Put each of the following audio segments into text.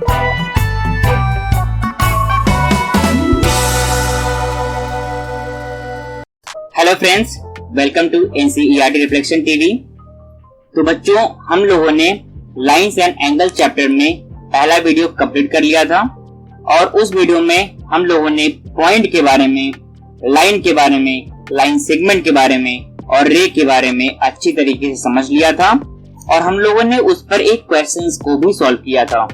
Hello friends, welcome to NCERT reflection TV. तो बच्चों, हम लोगों ने लाइंस एंड एंगल चैप्टर में पहला वीडियो कंप्लीट कर लिया था और उस वीडियो में हम लोगों ने पॉइंट के बारे में, लाइन के बारे में, लाइन सेगमेंट के बारे में और रे के बारे में अच्छी तरीके से समझ लिया था और हम लोगों ने उस पर एक क्वेश्चंस को भी सॉल्व किया था।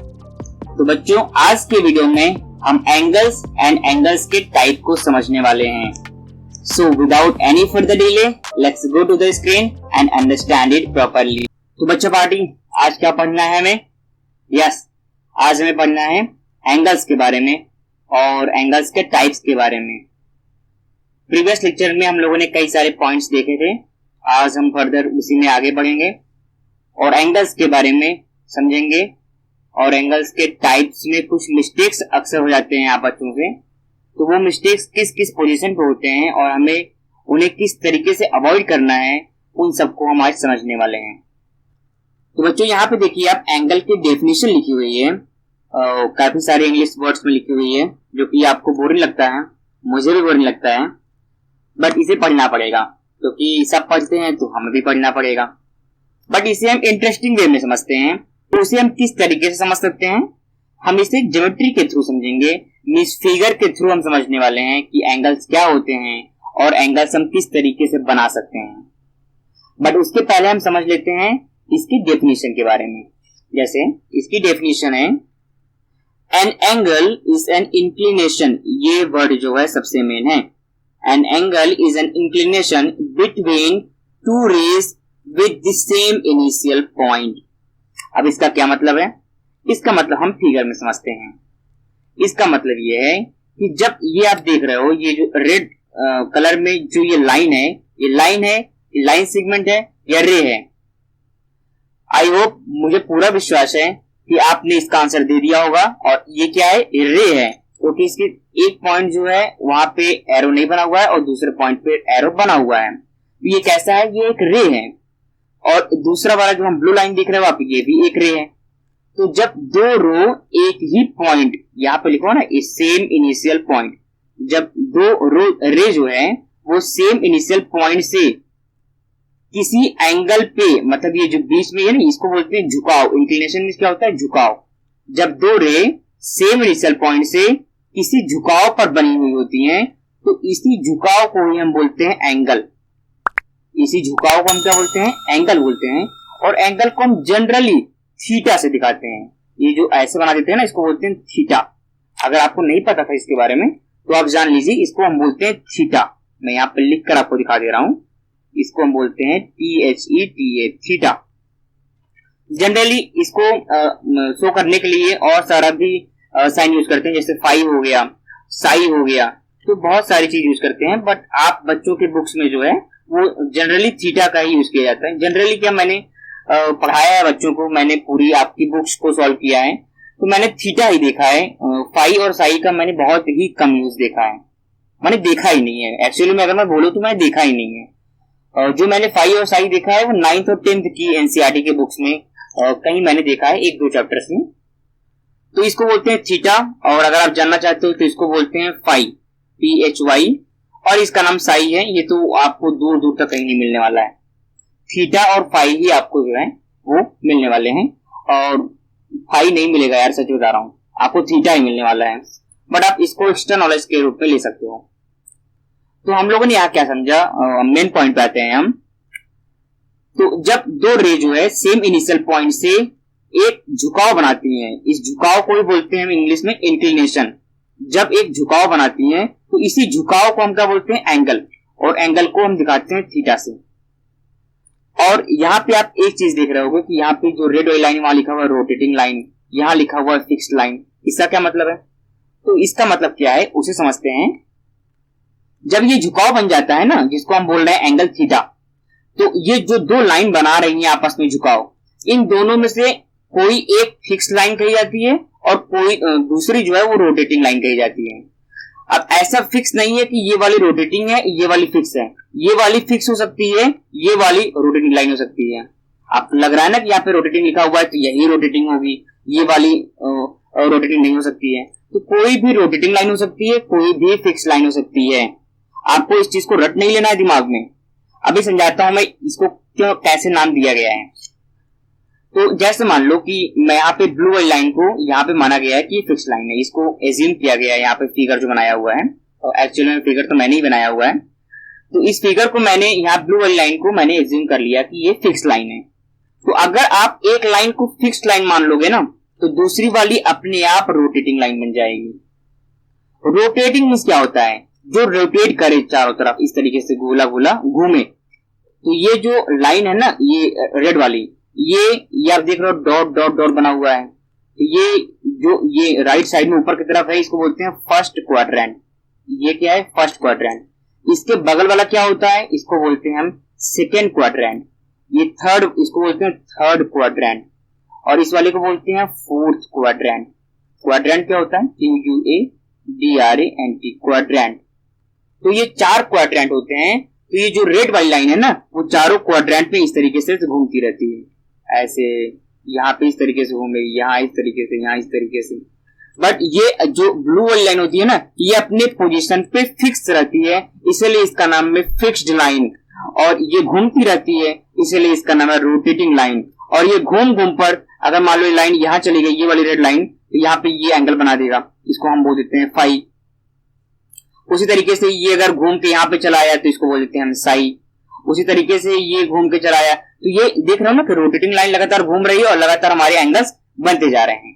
तो बच्चों, आज के वीडियो में हम एंगल्स एंड एंगल्स के टाइप को समझने वाले हैं। So without any further delay, let's go to the screen and understand it properly. तो बच्चों पार्टी, आज क्या पढ़ना है हमें? Yes, आज हमें पढ़ना है एंगल्स के बारे में और एंगल्स के टाइप्स के बारे में। प्रीवियस लेक्चर में हम लोगों ने कई सारे पॉइंट्स देखे थे। आज हम फर्दर उसी में आगे बढ़ेंगे और एंगल्स के बारे में समझेंगे और एंगल्स के टाइप्स में कुछ मिस्टेक्स अक्सर हो जाते हैं आप बच्चों से, तो वो मिस्टेक्स किस किस पोजीशन पे होते हैं और हमें उन्हें किस तरीके से अवॉइड करना है, उन सबको हम आज समझने वाले हैं। तो बच्चों, यहाँ पे देखिए आप एंगल की डेफिनेशन लिखी हुई है, काफी सारे इंग्लिश वर्ड्स में लिखी हुई है जो कि आपको बोरिंग लगता है, मुझे भी बोरिंग लगता है, बट इसे पढ़ना पड़ेगा क्योंकि सब पढ़ते हैं तो हमें भी पढ़ना पड़ेगा। बट इसे हम इंटरेस्टिंग वे में समझते हैं। तो उसे हम किस तरीके से समझ सकते हैं? हम इसे ज्योमेट्री के थ्रू समझेंगे, मींस फिगर के थ्रू हम समझने वाले हैं कि एंगल्स क्या होते हैं और एंगल्स हम किस तरीके से बना सकते हैं। बट उसके पहले हम समझ लेते हैं इसकी डेफिनेशन के बारे में। जैसे इसकी डेफिनेशन है, an angle is an inclination. ये वर्ड जो है सबसे मेन है। An angle is an inclination between two rays with the same initial point. अब इसका क्या मतलब है? इसका मतलब हम फिगर में समझते हैं। इसका मतलब ये है कि जब ये आप देख रहे हो, ये जो रेड कलर में जो ये लाइन है, ये लाइन सेगमेंट है या रे है? आई होप, मुझे पूरा विश्वास है कि आपने इसका आंसर दे दिया होगा। और ये क्या है? रे है, क्योंकि इसके एक पॉइंट जो है वहां पे एरो नहीं बना हुआ है और दूसरे पॉइंट पे एरो बना हुआ है। तो ये कैसा है? ये एक रे है। और दूसरा वाला जो हम ब्लू लाइन देख रहे हो आप, ये भी एक रे है। तो जब दो रो एक ही पॉइंट, यहाँ पे लिखो ना, सेम इनिशियल पॉइंट, जब दो रो रे जो है वो सेम इनिशियल पॉइंट से किसी एंगल पे, मतलब ये जो बीच में है ना, इसको बोलते हैं झुकाव। इंक्लिनेशन में क्या होता है? झुकाव। जब दो रे सेम इनिशियल पॉइंट से किसी झुकाव पर बनी हुई होती हैं तो इसी झुकाव को ही हम बोलते हैं एंगल। इसी झुकाव को हम क्या बोलते हैं? एंगल बोलते हैं। और एंगल को हम जनरली थीटा से दिखाते हैं। ये जो ऐसे बना देते हैं ना, इसको बोलते हैं थीटा। अगर आपको नहीं पता था इसके बारे में तो आप जान लीजिए, इसको हम बोलते हैं थीटा। मैं यहाँ पे लिख कर आपको दिखा दे रहा हूं। इसको हम बोलते हैं THETA, थीटा। जनरली इसको शो करने के लिए और सारा भी साइन यूज करते हैं, जैसे फाई हो गया, साई हो गया, तो बहुत सारी चीज यूज करते हैं। बट आप बच्चों के बुक्स में जो है वो जनरली थीटा का ही यूज किया जाता है। जनरली क्या मैंने पढ़ाया है बच्चों को, मैंने पूरी आपकी बुक्स को सॉल्व किया है तो मैंने थीटा ही देखा है। फाई और साई का मैंने बहुत ही कम यूज देखा है, मैंने देखा ही नहीं है। एक्चुअली में अगर मैं बोलूं तो मैंने देखा ही नहीं है। जो मैंने फाई और साई देखा है वो 9th और 10th की एनसीईआरटी के बुक्स में कहीं मैंने देखा है, एक दो चैप्टर्स में। तो इसको बोलते हैं थीटा, और अगर आप जानना चाहते हो तो इसको बोलते हैं फाई, PHY, और इसका नाम साई है। ये तो आपको दूर दूर तक कहीं नहीं मिलने वाला है। थीटा और फाई ही आपको जो है वो मिलने वाले हैं, और फाई नहीं मिलेगा यार, सच बता रहा हूं, आपको थीटा ही मिलने वाला है। बट आप इसको एक्स्ट्रा नॉलेज के रूप में ले सकते हो। तो हम लोगों ने यहाँ क्या समझा, मेन पॉइंट पे आते हैं हम। तो जब दो रे जो है सेम इनिशियल पॉइंट से एक झुकाव बनाती हैं, इस झुकाव को ही बोलते हैं हम इंग्लिश में इंक्लिनेशन। जब एक झुकाव बनाती हैं तो इसी झुकाव को हम क्या बोलते हैं? एंगल। और एंगल को हम दिखाते हैं थीटा से। और यहाँ पे आप एक चीज देख रहे होगे कि यहाँ पे जो रेड वाली लाइन वहां लिखा हुआ है रोटेटिंग लाइन, यहाँ लिखा हुआ है फिक्स्ड लाइन। इसका क्या मतलब है? तो इसका मतलब क्या है उसे समझते हैं। जब ये झुकाव बन जाता है ना, जिसको हम बोल रहे हैं एंगल थीटा, तो ये जो दो लाइन बना रही है आपस में झुकाव, इन दोनों में से कोई एक फिक्स्ड लाइन कही जाती है और कोई दूसरी जो है वो रोटेटिंग लाइन कही जाती है। अब ऐसा फिक्स नहीं है कि ये वाली रोटेटिंग है, ये वाली फिक्स है। ये वाली फिक्स हो सकती है, ये वाली रोटेटिंग लाइन हो सकती है। आप लग रहा है ना कि यहाँ पे रोटेटिंग लिखा हुआ है तो यही रोटेटिंग होगी, ये वाली रोटेटिंग नहीं हो सकती है। तो कोई भी रोटेटिंग लाइन हो सकती है, कोई भी फिक्स लाइन हो सकती है। आपको इस चीज को रट नहीं लेना है दिमाग में। अभी समझाता हूं मैं इसको क्यों कैसे नाम दिया गया है। तो जैसे मान लो कि मैं यहाँ पे ब्लू वाली लाइन को यहाँ पे माना गया है कि फिक्स लाइन है, इसको एज्यूम किया गया है यहाँ पे फिगर जो बनाया हुआ है, और एक्चुअली में फिगर तो मैंने ही बनाया हुआ है। तो इस फिगर को मैंने यहाँ ब्लू वाली लाइन को मैंने एज्यूम कर लिया कि ये फिक्स लाइन है। तो अगर आप एक लाइन को फिक्स लाइन मान लोगे ना, तो दूसरी वाली अपने आप रोटेटिंग लाइन बन जाएगी। रोटेटिंग मींस क्या होता है? जो रोटेट करे चारों तरफ इस तरीके से गोला गोला घूमे। तो ये जो लाइन है ना, ये रेड वाली, ये आप देख रहे हो डॉट डॉट डॉट बना हुआ है। तो ये राइट साइड में ऊपर की तरफ है, इसको बोलते हैं फर्स्ट क्वाड्रेंट। ये क्या है? First quadrant. इसके बगल वाला क्या होता है? इसको बोलते हैं हम सेकेंड क्वाड्रेंट। ये थर्ड, इसको बोलते हैं थर्ड क्वाड्रेंट। और इस वाले को बोलते हैं फोर्थ क्वाड्रेंट। क्वाड्रेंट क्या होता है? QUADRANT, quadrant. तो ये 4 क्वाड्रेंट होते हैं। तो ये जो रेड वाली लाइन है ना, वो चारों क्वाड्रेंट में इस तरीके से घूमती रहती है। ऐसे यहाँ पे इस तरीके से घूमेगी, यहाँ इस तरीके से, यहाँ इस तरीके से। बट ये जो ब्लू वाली लाइन होती है ना, ये अपने पोजीशन पे फिक्स रहती है, इसलिए इसका नाम है फिक्स्ड लाइन। और ये घूमती रहती है, इसलिए इसका नाम है रोटेटिंग लाइन। और ये घूम घूम पर अगर मान लो ये लाइन यहाँ चली गई, ये वाली रेड लाइन, तो यहाँ पे ये एंगल बना देगा, इसको हम बोल देते हैं फाई। उसी तरीके से ये अगर घूम के यहाँ पे चला आया तो इसको बोल देते हैं हम साई। उसी तरीके से ये घूम के चला आया, तो ये देख रहे हो ना कि रोटेटिंग लाइन लगातार घूम रही है और लगातार हमारे एंगल्स बनते जा रहे हैं।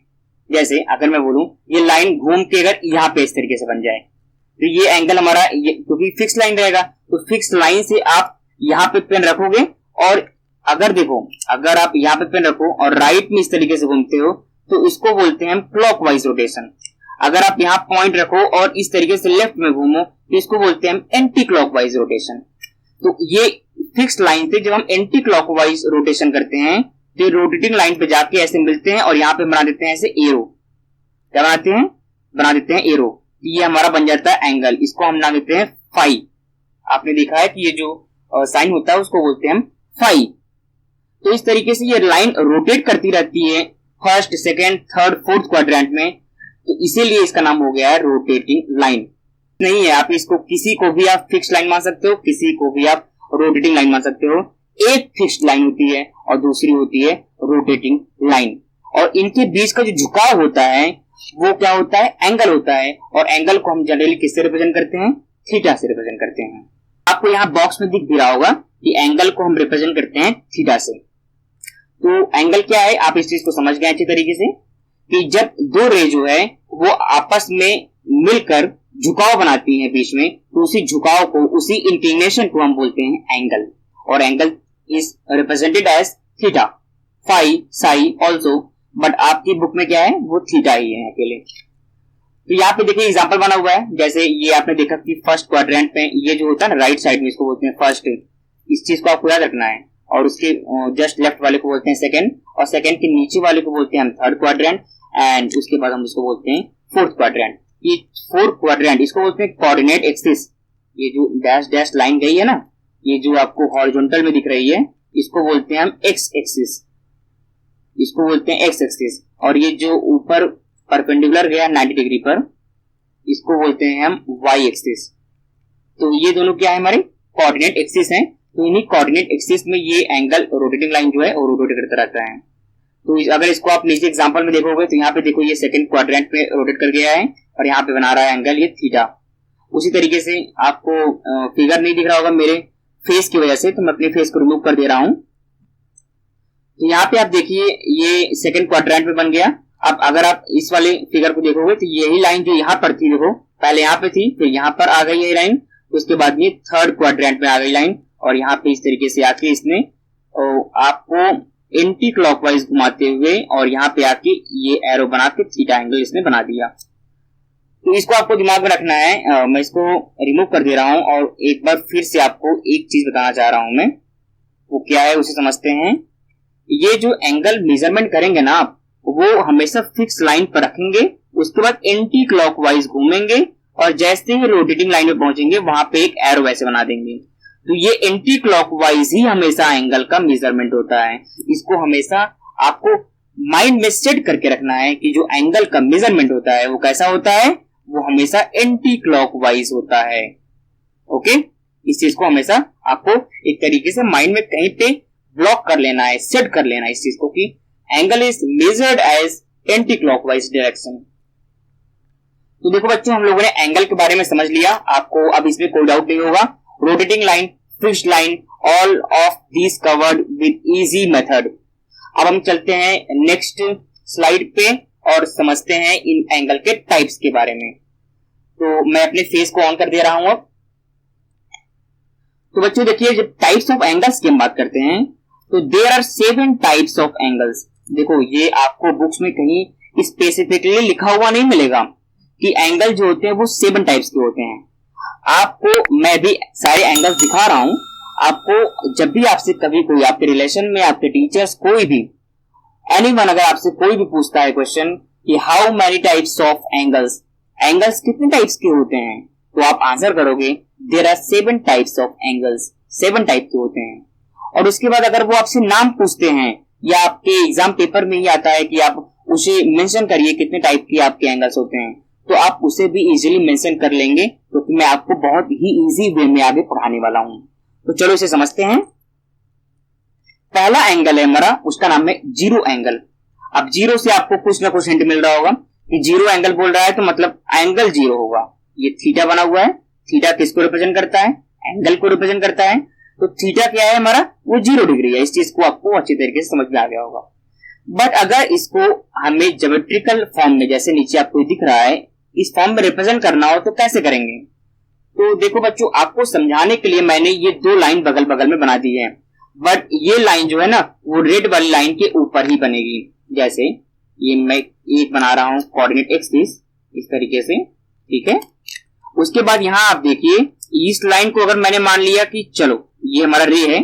जैसे अगर मैं बोलूं ये लाइन घूम के अगर यहाँ पे इस तरीके से बन जाए, तो ये एंगल हमारा, क्योंकि फिक्स लाइन रहेगा, तो फिक्स लाइन से आप यहाँ पे पेन रखोगे। और अगर देखो, अगर आप यहाँ पे पेन रखो और राइट में इस तरीके से घूमते हो, तो इसको बोलते हैं हम क्लॉकवाइज रोटेशन। अगर आप यहाँ पॉइंट रखो और इस तरीके से लेफ्ट में घूमो, तो इसको बोलते हैं हम एंटी क्लॉकवाइज रोटेशन। तो ये फिक्स लाइन से जब हम एंटी क्लॉकवाइज रोटेशन करते हैं, तो रोटेटिंग लाइन पे जाके ऐसे मिलते हैं और यहाँ पे बना देते हैं ऐसे एरो। क्या बनाते हैं? बना देते हैं एरो। ये हमारा बन जाता है एंगल, इसको हम नाम देते हैं फाई। आपने देखा है कि ये जो साइन होता है उसको बोलते हैं हम फाई। तो इस तरीके से ये लाइन रोटेट करती रहती है first, second, third, fourth quadrant में। तो इसीलिए इसका नाम हो गया है रोटेटिंग लाइन। नहीं है, आप इसको किसी को भी आप फिक्स लाइन मान सकते हो, किसी को भी आप रोटेटिंग लाइन मान सकते हो। एक फिक्स्ड लाइन होती है और दूसरी होती है रोटेटिंग लाइन। और इनके बीच का जो झुकाव होता है वो क्या होता है? एंगल होता है। और एंगल को हम जनरली किससे रिप्रेजेंट करते हैं? थीटा से रिप्रेजेंट करते हैं। आपको यहाँ बॉक्स में दिख भी रहा होगा कि एंगल को हम रिप्रेजेंट करते हैं थीटा से। तो एंगल क्या है, आप इस चीज को समझ गए अच्छी तरीके से, कि जब दो रे जो है वो आपस में मिलकर झुकाव बनाती हैं बीच में, तो उसी झुकाव को, उसी इंक्लिनेशन को हम बोलते हैं एंगल। और angle is represented as theta, phi, psi also, but आपकी बुक में क्या है? वो थीटा ही है अकेले। तो यहाँ पे देखिए एग्जांपल बना हुआ है। जैसे ये आपने देखा कि फर्स्ट क्वाड्रेंट में ये जो होता है ना राइट साइड में, इसको बोलते हैं फर्स्ट। इस चीज को आपको याद रखना है। और उसके जस्ट लेफ्ट वाले को बोलते हैं सेकंड, और सेकंड के नीचे वाले को बोलते हैं हम थर्ड क्वाड्रेंट, एंड उसके बाद हम उसको बोलते हैं फोर्थ क्वाड्रेंट। ये फोर्थ क्वाड्रेंट इसको बोलते हैं कोऑर्डिनेट एक्सिस। ये जो डैश डैश लाइन गई है ना, ये जो आपको हॉरिजॉन्टल में दिख रही है, इसको बोलते हैं हम एक्स एक्सिस, इसको बोलते हैं एक्स एक्सिस। और ये जो ऊपर परपेंडिकुलर गया 90 डिग्री पर, इसको बोलते हैं हम वाई एक्सिस। तो ये दोनों क्या है? हमारे कोऑर्डिनेट एक्सिस हैं। तो इन्हीं कोऑर्डिनेट एक्सिस में ये एंगल रोटेटिंग लाइन जो है वो रोटेट करता रहता है। तो अगर इसको आप नीचे एग्जांपल में देखोगे, तो यहाँ पे देखो ये सेकंड क्वाड्रेंट में रोटेट कर गया है और यहाँ पे बना रहा है एंगल ये थीटा। उसी तरीके से आपको फिगर नहीं दिख रहा होगा मेरे फेस की वजह से, तो मैं अपने फेस को रिमूव कर दे रहा हूं। तो यहाँ पे आप देखिए ये सेकंड क्वाड्रेंट में बन गया। अब अगर आप इस वाले फिगर को देखोगे, तो यही लाइन जो यहाँ पर थी, देखो पहले यहाँ पे थी, फिर यहाँ पर आ गई ये लाइन, उसके बाद ये थर्ड क्वाड्रेंट में आ गई लाइन, और यहाँ पे इस तरीके से आके इसने आपको एंटी क्लॉकवाइज घुमाते हुए और यहाँ पे आके ये एरो बना के थीटा एंगल इसने बना दिया। तो इसको आपको दिमाग में रखना है। मैं इसको रिमूव कर दे रहा हूं और एक बार फिर से आपको एक चीज बताना चाह रहा हूं मैं, वो क्या है उसे समझते हैं। ये जो एंगल मेजरमेंट करेंगे ना आप, वो हमेशा फिक्स लाइन पर रखेंगे, उसके बाद एंटी क्लॉकवाइज घूमेंगे और जैसे ही रोटेटिंग लाइन में पहुंचेंगे वहां पे एक एरो वैसे बना देंगे। तो ये एंटी क्लॉकवाइज ही हमेशा एंगल का मेजरमेंट होता है। इसको हमेशा आपको माइंड में सेट करके रखना है कि जो एंगल का मेजरमेंट होता है वो कैसा होता है, वो हमेशा एंटी क्लॉकवाइज होता है। ओके, इस चीज को हमेशा आपको एक तरीके से माइंड में कहीं पे ब्लॉक कर लेना है, सेट कर लेना है इस चीज को कि angle is measured as anti clockwise direction. तो देखो बच्चों, हम लोगों ने एंगल के बारे में समझ लिया, आपको अब इसमें कोई डाउट नहीं होगा। Rotating line, fixed line, all of these covered with easy method. अब हम चलते हैं नेक्स्ट स्लाइड पे और समझते हैं इन एंगल के टाइप्स के बारे में। तो मैं अपने फेस को ऑन कर दे रहा हूं अब। तो बच्चों देखिए, जब टाइप्स ऑफ एंगल्स की हम बात करते हैं तो there are 7 types of angles. देखो, ये आपको बुक्स में कहीं स्पेसिफिकली लिखा हुआ नहीं मिलेगा कि एंगल जो होते हैं वो 7 टाइप्स के होते हैं। आपको मैं भी सारे एंगल्स दिखा रहा हूं। आपको जब भी आपसे कभी कोई आपके रिलेशन में, आपके टीचर्स, कोई भी एनीवन अगर आपसे कोई भी पूछता है क्वेश्चन कि how many types of angles, angles कितने टाइप्स के होते हैं, तो आप आंसर करोगे there are 7 types of angles, 7 type के होते हैं। और उसके बाद अगर वो आपसे नाम पूछते हैं या आपके एग्जाम पेपर में ही आता है कि आप उसे मेंशन करिए कितने टाइप के आपके एंगल्स होते हैं, तो आप उसे भी इजीली मेंशन कर लेंगे, क्योंकि तो मैं आपको बहुत ही इजी वे में आगे पढ़ाने वाला हूं। तो चलो इसे समझते हैं। पहला एंगल है हमारा, उसका नाम है जीरो एंगल। अब जीरो से आपको कुछ ना कुछ हिंट मिल रहा होगा कि जीरो एंगल बोल रहा है तो मतलब एंगल जीरो होगा। ये थीटा बना हुआ है, थीटा किसको रिप्रेजेंट करता है, एंगल को रिप्रेजेंट करता है। तो थीटा क्या है हमारा, वो 0 डिग्री है। इस चीज को आपको अच्छी तरीके से समझ में आ गया होगा। बट अगर इसको हमें ज्योमेट्रिकल फॉर्म में, जैसे नीचे आपको दिख रहा है, इस फॉर्म में रिप्रेजेंट करना हो तो कैसे करेंगे। तो देखो बच्चों, आपको समझाने के लिए मैंने ये 2 लाइन बगल बगल में बना दी है, बट ये लाइन जो है ना वो रेड वाली लाइन के ऊपर ही बनेगी। जैसे ये मैं एक बना रहा हूं कोऑर्डिनेट एक्सिस, इस तरीके से, ठीक है। उसके बाद यहां आप देखिए, इस लाइन को अगर मैंने मान लिया कि चलो ये हमारा रे है,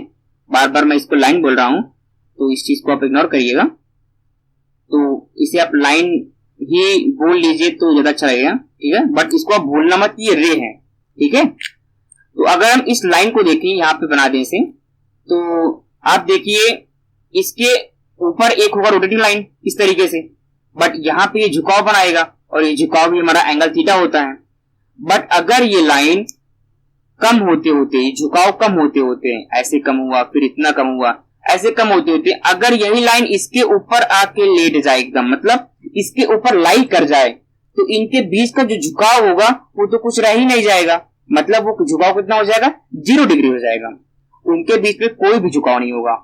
बार बार मैं इसको लाइन बोल रहा हूं तो इस चीज को आप इग्नोर करिएगा, तो इसे आप लाइन ही बोल लीजिए तो ज्यादा अच्छा लगेगा, ठीक है। बट इसको आप भूलना मत, ये रे है, ठीक है। तो अगर हम इस लाइन को देखें, यहाँ पे बना दें इसे, तो आप देखिए इसके ऊपर एक होगा रोटेटिंग लाइन इस तरीके से, बट यहाँ पे ये झुकाव बनाएगा और ये झुकाव भी हमारा एंगल थीटा होता है। बट अगर ये लाइन कम होते होते, झुकाव कम होते होते, ऐसे कम हुआ, फिर इतना कम हुआ, ऐसे कम होते होते, अगर यही लाइन इसके ऊपर आके लेट जाए एकदम, मतलब इसके ऊपर लाई कर जाए, तो इनके बीच का जो झुकाव होगा वो तो कुछ रह ही नहीं जाएगा। मतलब वो झुकाव कितना हो जाएगा, 0 डिग्री हो जाएगा। उनके बीच में कोई भी झुकाव नहीं होगा।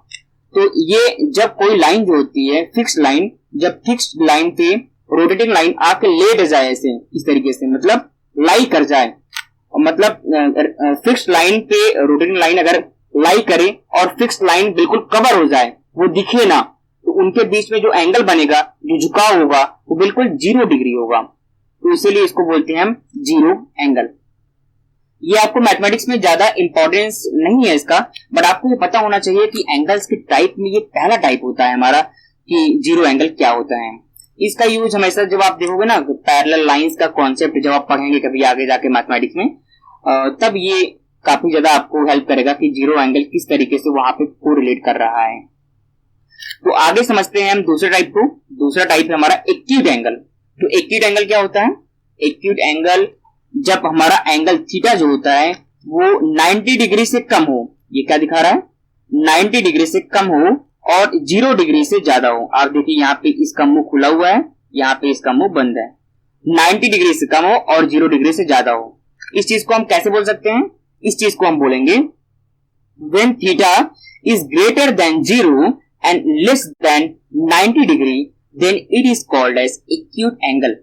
तो ये जब कोई लाइन जो होती है फिक्स्ड लाइन, जब फिक्स्ड लाइन पे रोटेटिंग लाइन आके लेट जाए ऐसे इस तरीके से, मतलब लाई कर जाए, मतलब फिक्स्ड लाइन पे रोटेटिंग लाइन अगर लाई करे और फिक्स्ड लाइन बिल्कुल कवर हो जाए, वो दिखे ना, तो उनके बीच में जो एंगल बनेगा, जो झुकाव होगा, वो बिल्कुल 0 डिग्री होगा। तो इसीलिए इसको बोलते हैं हम जीरो एंगल। ये आपको मैथमेटिक्स में ज्यादा इंपॉर्टेंस नहीं है इसका, बट आपको ये पता होना चाहिए कि एंगल्स के टाइप में ये पहला टाइप होता है हमारा कि जीरो एंगल क्या होता है। इसका यूज हमेशा जब आप देखोगे ना पैरेलल लाइंस का कॉन्सेप्ट जब आप पढ़ेंगे कभी आगे जाके मैथमेटिक्स में, तब ये काफी ज्यादा आपको हेल्प करेगा कि जीरो एंगल किस तरीके से वहां पे कोरिलेट कर रहा है। तो आगे समझते हैं हम दूसरे टाइप को। दूसरा टाइप है हमारा एक्यूट एंगल। तो एक्यूट एंगल क्या होता है, एक्यूट एंगल जब हमारा एंगल थीटा जो होता है वो 90 डिग्री से कम हो, ये क्या दिखा रहा है, 90 डिग्री से कम हो और 0 डिग्री से ज्यादा हो। आप देखिए यहाँ पे इसका मुंह खुला हुआ है, यहाँ पे इसका मुंह बंद है। 90 डिग्री से कम हो और 0 डिग्री से ज्यादा हो। इस चीज को हम कैसे बोल सकते हैं, इस चीज को हम बोलेंगे when theta is greater than 0 and less than 90 degree then it is called as acute angle।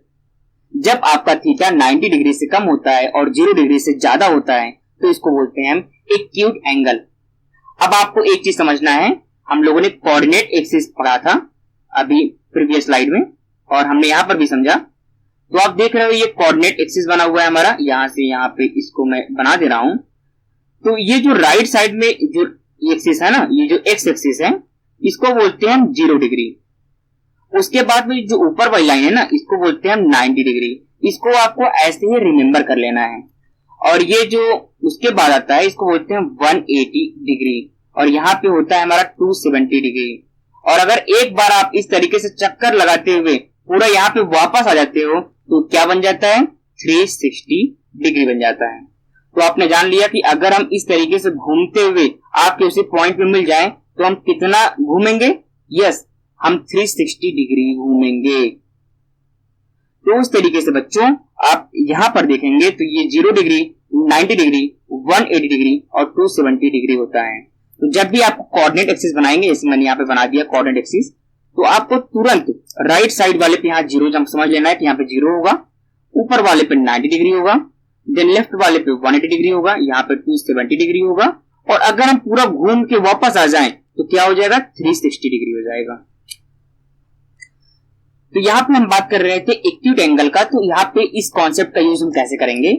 जब आपका थीटा 90 डिग्री से कम होता है और 0 डिग्री से ज्यादा होता है तो इसको बोलते हैं हम एक्यूट एंगल। अब आपको एक चीज समझना है, हम लोगों ने कोऑर्डिनेट एक्सिस पढ़ा था अभी प्रीवियस स्लाइड में और हमने यहां पर भी समझा। तो आप देख रहे हो ये कोऑर्डिनेट एक्सिस बना हुआ है हमारा, यहां से यहां पे इसको मैं बना दे रहा हूं। तो ये जो राइट साइड में जो एक्सिस है ना, ये जो एक्स एक्सिस है, इसको बोलते हैं हम 0 डिग्री। उसके बाद में जो ऊपर वाली लाइन है ना, इसको बोलते हैं हम 90 डिग्री। इसको आपको ऐसे ही रिमेंबर कर लेना है। और ये जो उसके बाद आता है इसको बोलते हैं 180 डिग्री और यहाँ पे होता है हमारा 270 डिग्री। और अगर एक बार आप इस तरीके से चक्कर लगाते हुए पूरा यहाँ पे वापस आ जाते हो तो क्या बन जाता है, 360 डिग्री बन जाता है। तो आपने जान लिया कि अगर हम इस तरीके से घूमते हुए आपके उसी पॉइंट पे मिल जाएं तो हम कितना घूमेंगे, यस हम 360 डिग्री घूमेंगे। तो उस तरीके से बच्चों आप यहां पर देखेंगे तो ये 0 डिग्री, 90 डिग्री, 180 डिग्री और 270 डिग्री होता है। तो जब भी आप कोऑर्डिनेट एक्सिस बनाएंगे, जैसे मैंने यहाँ पे बना दिया कोऑर्डिनेट एक्सिस, तो आपको तुरंत राइट साइड वाले पे यहाँ 0 जब समझ लेना है कि यहाँ पे 0 होगा, ऊपर वाले पे 90 डिग्री होगा, देन लेफ्ट वाले पे 180 डिग्री होगा, यहाँ पे 270 डिग्री होगा, और अगर हम पूरा घूम के वापस आ जाएं तो क्या हो जाएगा, 360 डिग्री हो जाएगा। तो यहाँ पे हम बात कर रहे थे एक्यूट एंगल का, तो यहाँ पे इस कॉन्सेप्ट का यूज हम कैसे करेंगे।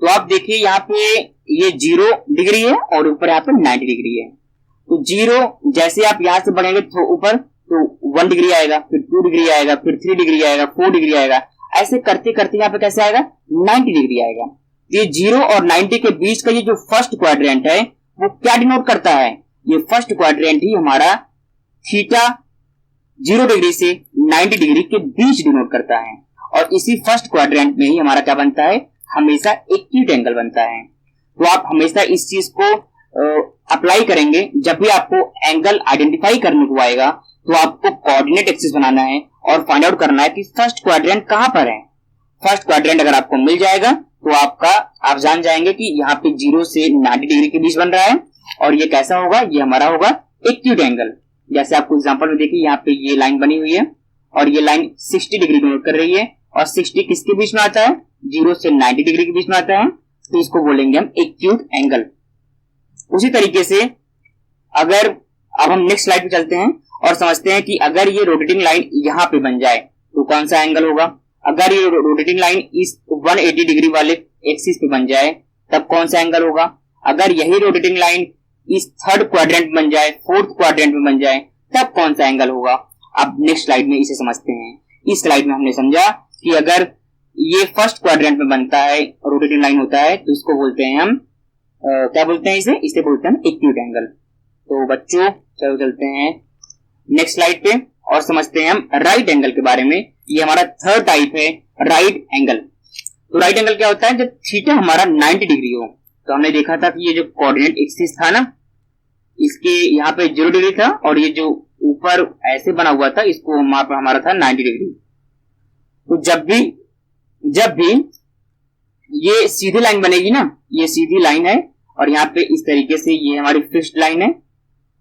तो आप देखिए यहाँ पे ये 0 डिग्री है और ऊपर यहाँ पे 90 डिग्री है। तो 0 जैसे आप यहाँ से बढ़ेंगे तो ऊपर तो 1 डिग्री आएगा, फिर 2 डिग्री आएगा, फिर 3 डिग्री आएगा, 4 डिग्री आएगा, ऐसे करते करते यहाँ पे कैसे आएगा, 90 डिग्री आएगा। ये 0 और 90 के बीच का ये जो फर्स्ट क्वाड्रेंट है वो क्या डिनोट करता है, ये फर्स्ट क्वाड्रेंट ही हमारा थीटा 0 डिग्री से 90 डिग्री के बीच डिनोट करता है, और इसी फर्स्ट क्वाड्रेंट में ही हमारा क्या बनता है, हमेशा एक्यूट एंगल बनता है। तो आप हमेशा इस चीज को अप्लाई करेंगे जब भी आपको एंगल आइडेंटिफाई करने को आएगा, तो आपको कोऑर्डिनेट एक्सिस बनाना है और फाइंड आउट करना है कि फर्स्ट क्वाड्रेंट कहां पर है। फर्स्ट क्वाड्रेंट अगर आपको मिल जाएगा तो आप जान जाएंगे कि यहाँ पे 0 से 90 डिग्री के बीच बन रहा है, और ये कैसा होगा, ये हमारा होगा एक्यूट एंगल। जैसे आपको एग्जांपल में देखिए यहाँ पे ये लाइन बनी हुई है और ये लाइन 60 डिग्री डिनोट कर रही है, और 60 किसके बीच में आता है, 0 से 90 डिग्री के बीच में आता है, तो इसको बोलेंगे हम एक्यूट एंगल। उसी तरीके से अगर अब हम नेक्स्ट स्लाइड पे चलते हैं और समझते हैं कि अगर ये रोटेटिंग लाइन यहाँ पे बन जाए तो कौन सा एंगल होगा। अगर ये रोटेटिंग लाइन इस 180 डिग्री वाले एक्सिस पे बन जाए तब कौन सा एंगल होगा। अगर यही रोटेटिंग लाइन इस थर्ड क्वाड्रेंट बन जाए, फोर्थ क्वाड्रेंट में बन जाए, तब कौन सा एंगल होगा। अब नेक्स्ट स्लाइड में इसे समझते हैं। इस स्लाइड में हमने समझा कि अगर ये फर्स्ट क्वाड्रेंट में बनता है, रोटेटिंग लाइन होता है, तो इसको बोलते हैं हम क्या बोलते हैं, इसे बोलते हैं एक्यूट एंगल। तो बच्चों चलो चलते हैं नेक्स्ट स्लाइड पे और समझते हैं हम राइट एंगल के बारे में। ये हमारा थर्ड टाइप है राइट एंगल। तो राइट एंगल क्या होता है, जब थीटा हमारा 90 डिग्री हो। तो हमने देखा था कि ये जो कोऑर्डिनेट एक्सिस था ना, इसके यहाँ पे 0 डिग्री था, और ये जो ऊपर ऐसे बना हुआ था इसको हमारा था 90 डिग्री। तो जब भी ये सीधी लाइन बनेगी ना, ये सीधी लाइन है, और यहाँ पे इस तरीके से ये हमारी फिक्स्ड लाइन है,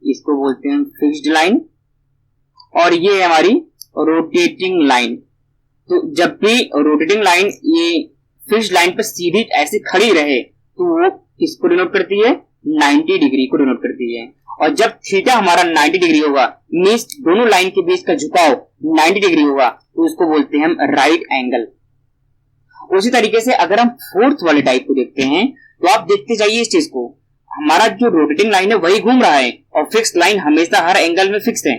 इसको बोलते हैं फिक्स्ड लाइन, और ये है हमारी रोटेटिंग लाइन। तो जब भी रोटेटिंग लाइन ये फिक्स्ड लाइन पर सीधी ऐसे खड़ी रहे तो वो किसको डिनोट करती है, 90 डिग्री को डिनोट करती है। और जब थीटा हमारा 90 डिग्री होगा, मींस दोनों लाइन के बीच का झुकाव 90 डिग्री होगा, तो उसको बोलते हैं हम राइट एंगल। उसी तरीके से अगर हम फोर्थ वाले टाइप को देखते हैं तो आप देखते जाइए इस चीज को, हमारा जो रोटेटिंग लाइन है वही घूम रहा है, और फिक्स्ड लाइन हमेशा हर एंगल में फिक्स है।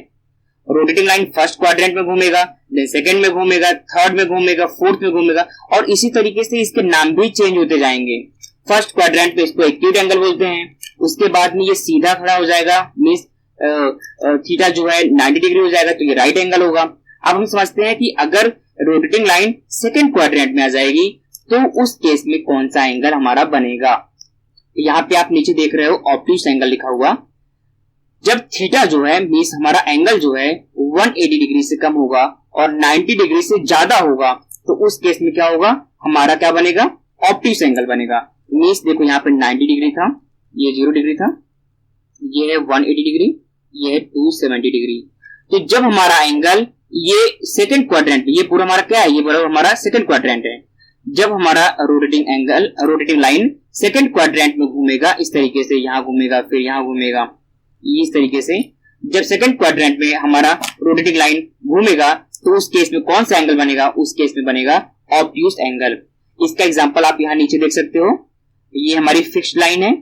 रोटेटिंग लाइन फर्स्ट क्वाड्रेंट में घूमेगा, देन सेकंड में घूमेगा, थर्ड में घूमेगा, फोर्थ में घूमेगा, और इसी तरीके से इसके नाम भी चेंज होते जाएंगे। फर्स्ट क्वाड्रेंट पे इसको एक्यूट एंगल बोलते हैं, उसके बाद में ये सीधा खड़ा हो जाएगा, मींस थीटा जो है 90 डिग्री हो जाएगा, तो ये राइट एंगल होगा। अब हम समझते हैं कि अगर रोटेटिंग लाइन सेकंड क्वाड्रेंट में आ जाएगी तो उस केस में कौन सा एंगल हमारा बनेगा। यहाँ पे आप नीचे देख रहे हो ऑब्ट्यूस एंगल लिखा हुआ। जब थीटा जो है मींस हमारा एंगल जो है 180 डिग्री से कम होगा और 90 डिग्री से ज्यादा होगा, तो उस केस में क्या होगा, हमारा क्या बनेगा, ऑब्ट्यूस एंगल बनेगा। मींस देखो यहाँ पे 90 डिग्री था, ये 0 डिग्री था, ये है 180 डिग्री, ये है 270 डिग्री। तो जब हमारा एंगल ये सेकंड क्वाड्रेंट, ये पूरा हमारा क्या है, ये पूरा हमारा सेकंड क्वाड्रेंट है। जब हमारा रोटेटिंग लाइन सेकंड क्वाड्रेंट में घूमेगा, इस तरीके से यहाँ घूमेगा, फिर यहाँ घूमेगा, इस तरीके से जब सेकंड क्वाड्रेंट में हमारा रोटेटिंग लाइन घूमेगा तो उस केस में कौन सा एंगल बनेगा, उस केस में बनेगा ऑब्ट्यूस एंगल। इसका एग्जांपल आप यहाँ नीचे देख सकते हो, ये हमारी फिक्स्ड लाइन है,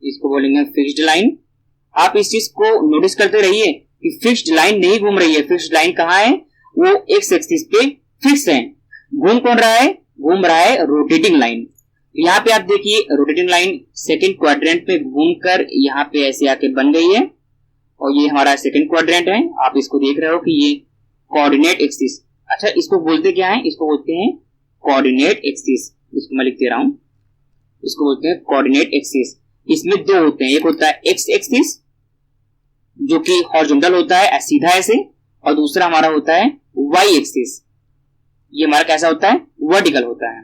इसको बोलेंगे फिक्स्ड लाइन। आप इस चीज को नोटिस करते रहिए कि फिक्स्ड लाइन नहीं घूम रही है, फिक्स्ड लाइन कहाँ है, वो एक्स एक्सिस पे फिक्स है। घूम कौन रहा है, घूम रहा है रोटेटिंग लाइन। यहाँ पे आप देखिए रोटेटिंग लाइन सेकंड क्वाड्रेंट में घूमकर यहाँ पे ऐसे आके बन गई है, और ये हमारा सेकंड क्वाड्रेंट है। आप इसको देख रहे हो कि ये कोऑर्डिनेट एक्सिस, अच्छा इसको बोलते क्या है, इसको बोलते हैं कोऑर्डिनेट एक्सिस। इसको मैं लिख दे रहा हूं, इसको बोलते हैं कोऑर्डिनेट एक्सिस। इसमें दो होते हैं, एक होता है एक्स एक्सिस जो कि हॉरिजॉन्टल होता है सीधा ऐसे, और दूसरा हमारा होता है वाई एक्सिस, ये हमारा कैसा होता है, वर्टिकल होता है।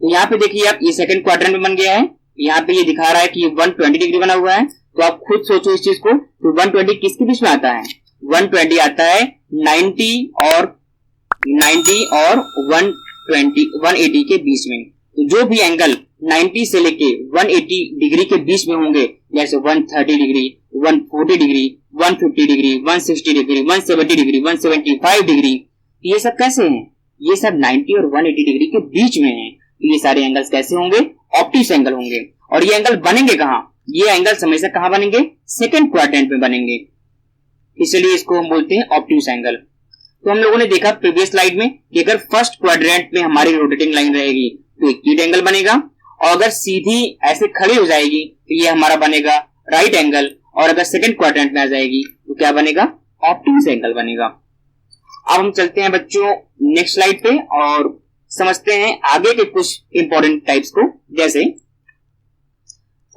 तो यहाँ पे देखिए आप, ये सेकंड क्वाड्रेंट में बन गया है। यहाँ पे ये दिखा रहा है कि 120 डिग्री बना हुआ है। तो आप खुद सोचो इस चीज को, तो 120 किसके बीच में आता है, 120 आता है 90 और 180 के बीच में। तो जो भी एंगल 90 से लेके 180 डिग्री के बीच में होंगे, जैसे 130 degree, 140 degree, 150 degree, 160 degree, 170 degree, 175 degree, ये सब कैसे हैं, ये सब 90 और 180 डिग्री के बीच में हैं। तो ये सारे एंगल्स कैसे होंगे, ऑप्टिक्स एंगल होंगे। और ये एंगल बनेंगे कहाँ, ये एंगल्स हमेशा कहाँ बनेंगे, सेकंड क्वाड्रेंट में बनेंगे, इसलिए इसको हम बोलते हैं ऑप्टिक्स एंगल। तो हम लोगों ने देखा प्रीवियस स्लाइड में कि अगर फर्स्ट क्वाड्रेंट में हमारी रोटेटिंग लाइन रहेगी तो एक्यूट एंगल बनेगा, और अगर सीधी ऐसे खड़ी हो जाएगी तो ये हमारा बनेगा राइट एंगल, और अगर सेकंड क्वाड्रेंट में आ जाएगी तो क्या बनेगा, ऑप्टिक्स एंगल बनेगा। अब हम चलते हैं बच्चों नेक्स्ट स्लाइड पे और समझते हैं आगे के कुछ इंपॉर्टेंट टाइप्स को। जैसे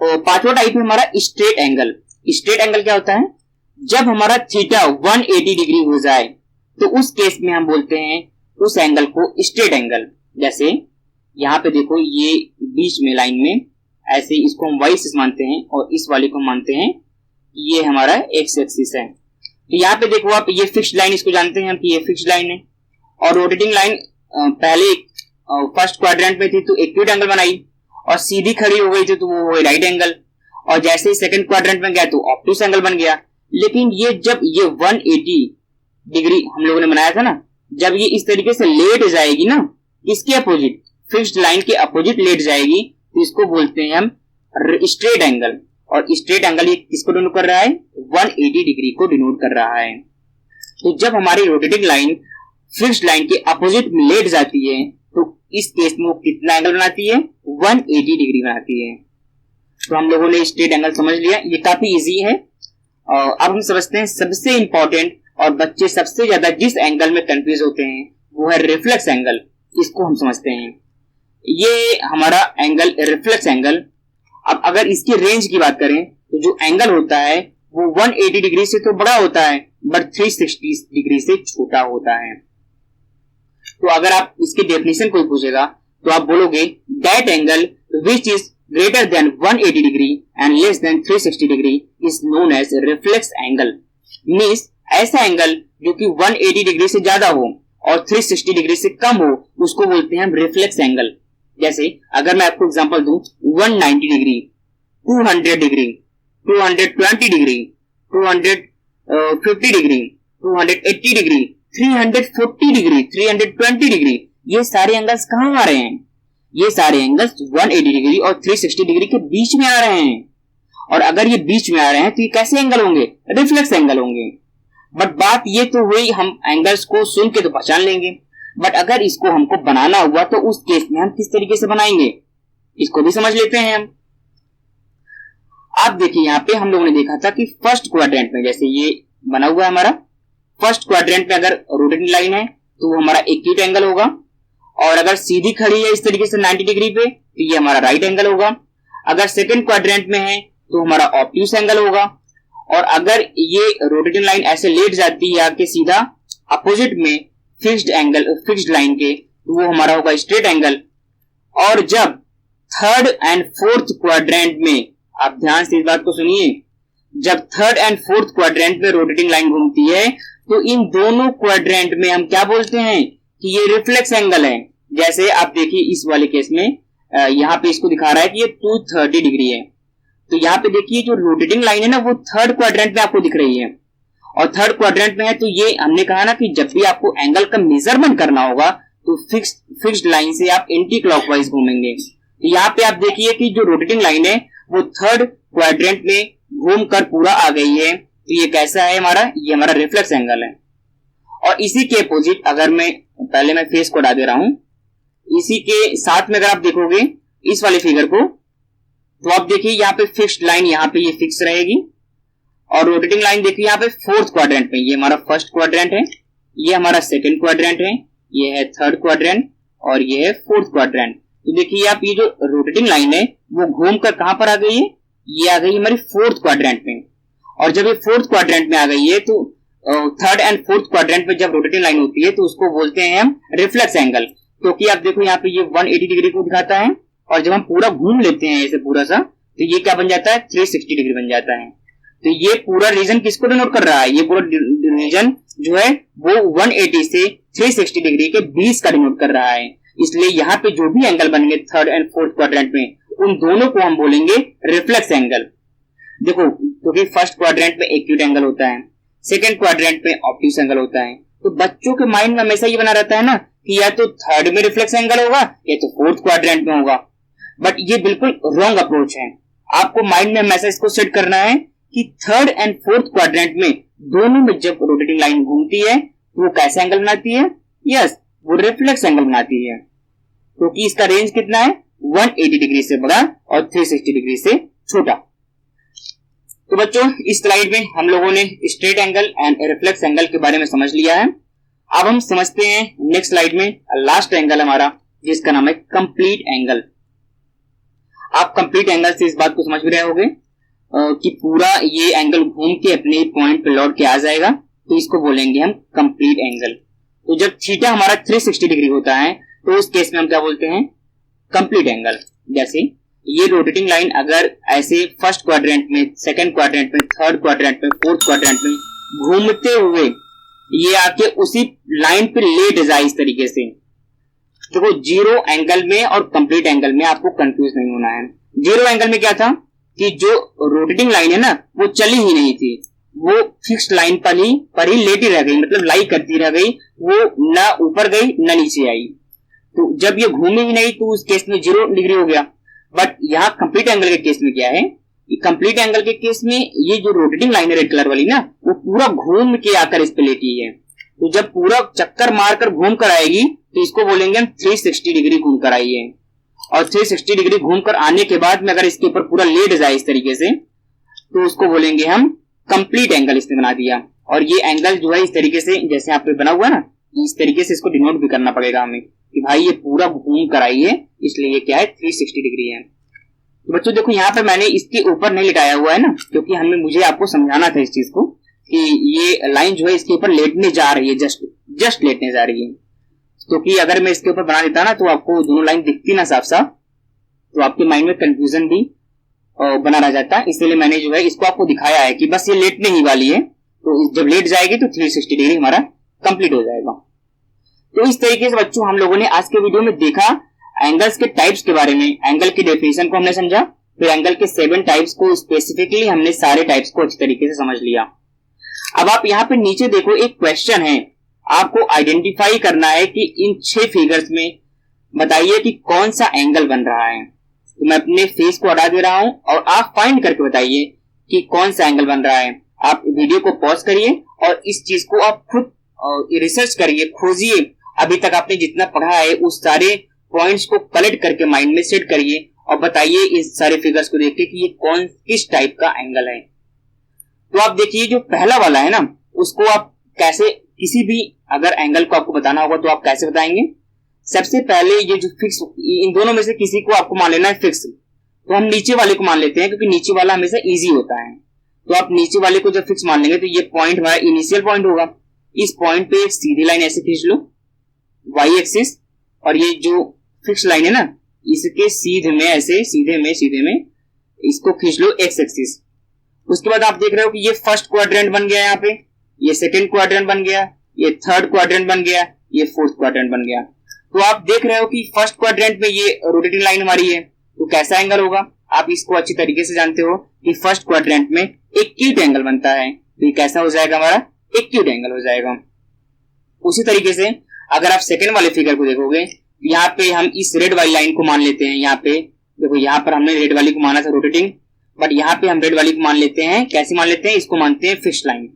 तो पांचवा टाइप है हमारा स्ट्रेट एंगल। स्ट्रेट एंगल क्या होता है, जब हमारा थीटा 180 डिग्री हो जाए तो उस केस में हम बोलते हैं उस एंगल को स्ट्रेट एंगल। जैसे यहाँ पे देखो, ये बीच में लाइन में ऐसे, इसको हम वाई एक्सिस मानते हैं और इस वाले को मानते हैं ये हमारा एक्स एक्सिस है। तो यहाँ पे देखो आप, ये फिक्स्ड लाइन, इसको जानते हैं हम कि ये फिक्स्ड लाइन है, और रोटेटिंग लाइन पहले फर्स्ट क्वाड्रेंट में थी तो एक्यूट एंगल बनाई, और सीधी खड़ी हो गई थी तो वो राइट एंगल, और जैसे ही सेकंड क्वाड्रेंट में गया तो ऑप्टिक्स एंगल बन गया। लेकिन ये जब ये 180 डिग्री हम लोगों ने बनाया था ना, जब ये इस तरीके से लेट जाएगी ना, इसके अपोजिट, फिक्स्ड लाइन के अपोजिट लेट जाएगी, तो इसको बोलते हैं हम स्ट्रेट एंगल। और स्ट्रेट एंगल ये किसको डिनोट कर रहा है, 180 डिग्री को डिनोट कर रहा है। तो जब हमारी रोटेटिंग लाइन फिक्स्ड लाइन के अपोजिट में लेट जाती है तो इस केस में वो कितना एंगल बनाती है, 180 डिग्री बनाती है। तो हम लोगों ने स्ट्रेट एंगल समझ लिया, ये काफी इजी है। अब हम समझते हैं सबसे इंपॉर्टेंट और बच्चे सबसे ज्यादा जिस एंगल में कंफ्यूज होते हैं वो है रिफ्लेक्स एंगल। इसको हम समझते हैं, ये हमारा एंगल रिफ्लेक्स एंगल। अब अगर इसकी रेंज की बात करें तो जो एंगल होता है वो 180 डिग्री से तो बड़ा होता है, बट 360 डिग्री से छोटा होता है। तो अगर आप इसकी डेफिनेशन कोई पूछेगा तो आप बोलोगे that angle which is greater than 180 degree and less than 360 degree is known as reflex angle. Means ऐसा एंगल जो कि 180 डिग्री से ज्यादा हो और 360 डिग्री से कम हो, उसको बोलते हैं हम रिफ्लेक्स एंगल। जैसे अगर मैं आपको एग्जांपल दूं, 190 degree, 200 degree, 220 degree, 250 degree, 280 degree, 340 degree, 320 degree, ये सारे एंगल्स कहाँ आ रहे हैं, ये सारे एंगल्स 180 डिग्री और 360 डिग्री के बीच में आ रहे हैं। और अगर ये बीच में आ रहे हैं तो ये कैसे एंगल होंगे, रिफ्लेक्स एंगल होंगे। बट बात ये तो हुई, हम एंगल्स को सुन के तो पहचान लेंगे, बट अगर इसको हमको बनाना हुआ तो उस केस में हम किस तरीके से बनाएंगे, इसको भी समझ लेते हैं हम। आप देखिए यहाँ पे हम लोगों ने देखा था कि फर्स्ट क्वाड्रेंट में, जैसे ये बना हुआ है हमारा, फर्स्ट क्वाड्रेंट में अगर रोटेटिंग लाइन है तो वो हमारा एक्यूट एंगल होगा, और अगर सीधी खड़ी है इस तरीके से 90 डिग्री पे तो ये हमारा राइट एंगल होगा। अगर सेकंड क्वाड्रेंट में है तो हमारा ऑब्ट्यूस एंगल होगा, और अगर ये रोटेटिंग लाइन ऐसे लेट जाती है आके सीधा अपोजिट में फिक्स्ड लाइन के, तो वो हमारा होगा स्ट्रेट एंगल। और जब थर्ड एंड फोर्थ क्वाड्रेंट में, आप ध्यान से इस बात को सुनिए, जब थर्ड एंड फोर्थ क्वाड्रेंट में रोटेटिंग लाइन घूमती है तो इन दोनों क्वाड्रेंट में हम क्या बोलते हैं कि ये रिफ्लेक्स एंगल है। जैसे आप देखिए इस वाले केस में यहाँ पे इसको दिखा रहा है कि ये 230 डिग्री है, तो यहाँ पे देखिए जो रोटेटिंग लाइन है ना वो थर्ड क्वाड्रेंट में आपको दिख रही है, और थर्ड क्वाड्रेंट में है, तो ये हमने कहा ना कि जब भी आपको एंगल का मेजरमेंट करना होगा तो फिक्स्ड लाइन से आप एंटी क्लॉकवाइज घूमेंगे। तो यहाँ पे आप देखिए कि जो रोटेटिंग लाइन है वो थर्ड क्वाड्रेंट में घूम कर पूरा आ गई है, तो ये कैसा है हमारा, ये हमारा रिफ्लेक्स एंगल है। और इसी के अपोजिट, अगर मैं पहले मैं फेस को हटा दे रहा हूं, इसी के साथ में अगर आप देखोगे इस वाले फिगर को, तो आप देखिए यहाँ पे फिक्स्ड लाइन यहाँ पे ये फिक्स रहेगी, और रोटेटिंग लाइन देखिए यहाँ पे फोर्थ क्वाड्रेंट में, ये हमारा फर्स्ट क्वाड्रेंट है, ये हमारा सेकंड क्वाड्रेंट है, ये है थर्ड क्वाड्रेंट और ये है फोर्थ क्वाड्रेंट। तो देखिए आप ये जो रोटेटिंग लाइन है वो घूम कर कहां पर आ गई है, ये आ गई हमारी फोर्थ क्वाड्रेंट में। और जब ये फोर्थ क्वाड्रेंट में आ गई है तो थर्ड एंड फोर्थ क्वाड्रेंट में जब रोटेटिंग लाइन होती है तो उसको बोलते हैं हम रिफ्लेक्स एंगल, क्योंकि आप देखो यहाँ पे ये 180 डिग्री को दिखाता है और जब हम पूरा घूम लेते हैं ऐसे पूरा सा तो ये क्या बन जाता है, 360 डिग्री बन जाता है। तो ये पूरा रीजन किसको डिनोट कर रहा है, ये पूरा रीजन जो है वो 180 से 360 डिग्री के बीच का डिनोट कर रहा है। इसलिए यहाँ पे जो भी एंगल बनेंगे थर्ड एंड फोर्थ क्वाड्रेंट में, उन दोनों को हम बोलेंगे रिफ्लेक्स एंगल। देखो क्योंकि फर्स्ट क्वाड्रेंट में एक्यूट एंगल होता है, सेकंड क्वाड्रेंट में ऑब्ट्यूस एंगल होता है, तो बच्चों के माइंड में हमेशा ये बना रहता है ना कि या तो थर्ड में रिफ्लेक्स एंगल होगा या तो फोर्थ क्वाड्रेंट में होगा। बट ये बिल्कुल रॉन्ग अप्रोच है। आपको माइंड में हमेशा इसको सेट करना है कि थर्ड एंड फोर्थ क्वाड्रेंट में दोनों में जब रोटेटिंग लाइन घूमती है तो वो कैसा एंगल बनाती है, यस वो रिफ्लेक्स एंगल बनाती है, क्योंकि इसका रेंज कितना है, 180 डिग्री से बड़ा और 360 डिग्री से छोटा। तो बच्चों इस स्लाइड में हम लोगों ने straight angle and reflex angle के बारे में समझ लिया है। अब हम समझते हैं नेक्स्ट स्लाइड में लास्ट एंगल हमारा, जिसका नाम है कंप्लीट एंगल। आप कंप्लीट एंगल से इस बात को समझ भी रहे होंगे कि पूरा ये एंगल घूम के अपने पॉइंट पे लौट के आ जाएगा, तो इसको बोलेंगे हम कंप्लीट एंगल। तो जब थीटा हमारा 360 डिग्री होता है तो उस केस में हम क्या बोलते हैं, कंप्लीट एंगल। जैसे ये रोटेटिंग लाइन अगर ऐसे फर्स्ट क्वाड्रेंट में, सेकंड क्वाड्रेंट में, थर्ड क्वाड्रेंट में, फोर्थ क्वाड्रेंट में घूमते हुए ये आके उसी लाइन पे लेट जाए इस तरीके से, देखो जीरो एंगल में और कंप्लीट एंगल में आपको कंफ्यूज नहीं होना है। जीरो एंगल में क्या था कि जो रोटेटिंग लाइन है ना वो चली ही नहीं थी, वो फिक्स्ड लाइन पर ही लेटी रह गई, मतलब लाई करती रह गई, वो ना ऊपर गई ना नीचे आई। तो जब ये घूमी ही नहीं तो उस केस में 0 डिग्री हो गया। बट यहाँ कंप्लीट एंगल के केस में क्या है कि कंप्लीट एंगल के केस में ये जो रोटेटिंग लाइन है रेड कलर वाली ना, वो पूरा घूम के आकर इस पे लेटी है। तो जब पूरा चक्कर मारकर घूम कर आएगी तो इसको बोलेंगे हम 360 डिग्री घूम कर आई है। और 360 डिग्री घूम कर आने के बाद में अगर इसके ऊपर पूरा लेट जाए इस तरीके से तो उसको बोलेंगे हम कंप्लीट एंगल, इसने बना दिया। और ये एंगल जो है इस तरीके से जैसे आप पे बना हुआ है ना, इस तरीके से इसको डिनोट भी करना पड़ेगा हमें कि भाई ये पूरा घूम कर आई है, इसलिए ये क्या है 360 डिग्री है। तो बच्चों देखो यहाँ पे मैंने इसके ऊपर नहीं लिटाया हुआ है ना, क्योंकि मुझे आपको समझाना था इस चीज को कि ये लाइन जो है इसके ऊपर लेटने जा रही है, जस्ट लेटने जा रही है। क्योंकि अगर मैं इसके ऊपर बना देता ना तो आपको दोनों लाइन दिखती ना साफ साफ, तो आपके माइंड में कंफ्यूजन भी बना रह जाता है। इसलिए मैंने जो है इसको आपको दिखाया है कि बस ये लेटने ही वाली है, तो जब लेट जाएगी तो 360 डिग्री हमारा कंप्लीट हो जाएगा। तो इस तरीके से बच्चों हम लोगों ने आज के वीडियो में देखा एंगल्स के टाइप्स के बारे में, एंगल की डेफिनेशन को हमने समझा, फिर एंगल के 7 टाइप्स को स्पेसिफिकली हमने सारे टाइप्स को अच्छी तरीके से समझ लिया। अब आप यहाँ पे नीचे देखो एक क्वेश्चन है, आपको आइडेंटिफाई करना है कि इन 6 फिगर्स में बताइए कि कौन सा एंगल बन रहा है। तो मैं अपने फेस को हटा दे रहा हूं और आप फाइंड करके बताइए कि कौन सा एंगल बन रहा है। आप वीडियो को पॉज करिए और इस चीज को आप खुद रिसर्च करिए, खोजिए। अभी तक आपने जितना पढ़ा है उस सारे पॉइंट्स को कलेक्ट करके माइंड में सेट करिए और बताइए इस सारे फिगर्स को देख के कि ये किस टाइप का एंगल है। तो आप देखिए जो पहला वाला है ना, उसको आप कैसे, किसी भी अगर एंगल को आपको बताना होगा तो आप कैसे बताएंगे। सबसे पहले ये जो फिक्स, इन दोनों में से किसी को आपको मान लेना है फिक्स, तो हम नीचे वाले को मान लेते हैं क्योंकि नीचे वाला हमेशा इजी होता है। तो आप नीचे वाले को जब फिक्स मान लेंगे तो ये पॉइंट हमारा इनिशियल पॉइंट होगा। इस पॉइंट पे एक सीधी लाइन ऐसे खींच लो वाई एक्सिस, और ये जो फिक्स लाइन है ना इसके सीधे में ऐसे सीधे में इसको खींच लो एक्स एक्सिस। उसके बाद आप देख रहे हो कि ये फर्स्ट क्वाड्रेंट बन गया, यहाँ पे ये सेकंड क्वाड्रेंट बन गया, ये थर्ड क्वाड्रेंट बन गया, ये फोर्थ क्वाड्रेंट बन गया। तो आप देख रहे हो कि फर्स्ट क्वाड्रेंट में ये रोटेटिंग लाइन हमारी है, तो कैसा एंगल होगा आप इसको अच्छी तरीके से जानते हो कि फर्स्ट क्वाड्रेंट में एक्यूट एंगल बनता है, तो ये कैसा हो जाएगा हमारा एक्यूट एंगल हो जाएगा। उसी तरीके से अगर आप सेकंड वाले फिगर को देखोगे, यहाँ पे हम इस रेड वाली लाइन को मान लेते हैं। यहाँ पे देखो, यहाँ पर हमने रेड वाली को माना था रोटेटिंग, बट यहाँ पे हम रेड वाली को मान लेते हैं, कैसे मान लेते हैं, इसको मानते हैं फिक्स लाइन।